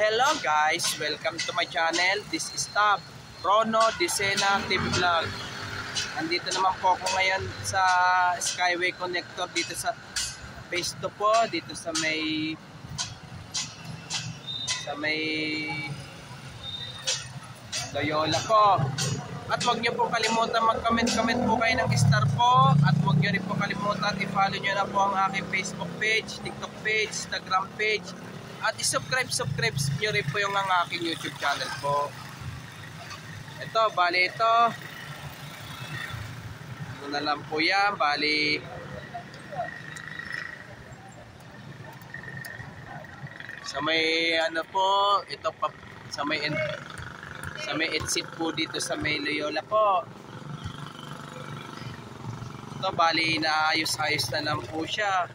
Hello guys, welcome to my channel. This is Tab Rono Disena TV Vlog. Nandito naman po ako ngayon sa Skyway Connector dito sa phase 2 po, dito sa may Loyola po. At huwag niyo po kalimutan mag-comment po kayo ng star po. At huwag niyo rin po kalimutan i-follow niyo na po ang aking Facebook page, TikTok page, Instagram page. At i-subscribe niyo rin po yung ang aking YouTube channel po. Ito, bali ito. Ito na lang po yan, bali. Sa may ano po, ito pa, sa may exit po dito sa may Loyola po. Ito, bali naayos-ayos na lang po siya.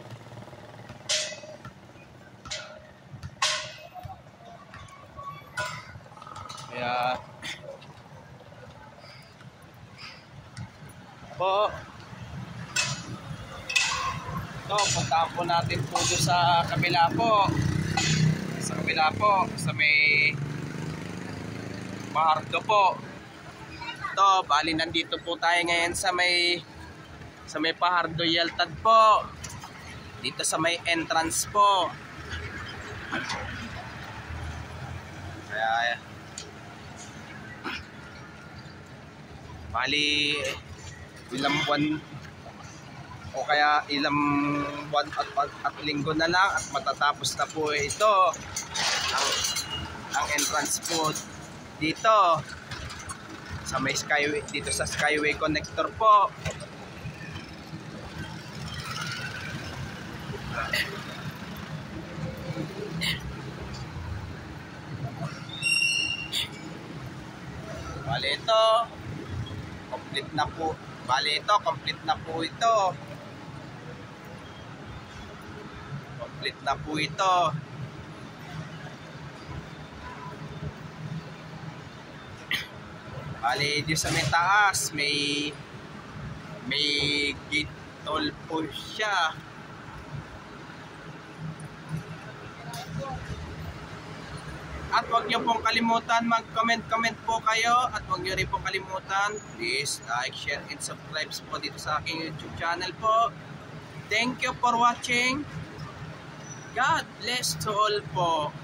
Kaya po ito, puntaan po natin po doon sa kabila po. Sa kabila po, sa may Pahardo po. Ito, bali nandito po tayo ngayon sa may Pahardo Yaltad po. Dito sa may entrance po. Kaya bali ilang buwan o kaya ilang buwan at linggo na lang at matatapos na po ito ang entrance po dito sa may Skyway, dito sa Skyway Connector po. Bali ito complete na po. Bali ito, complete na po ito. Complete na po ito. Bali dito sa may taas, may gate toll po siya. At huwag niyo pong kalimutan mag-comment po kayo. At huwag niyo rin pong kalimutan, please like, share, and subscribe po dito sa aking YouTube channel po. Thank you for watching. God bless to all po.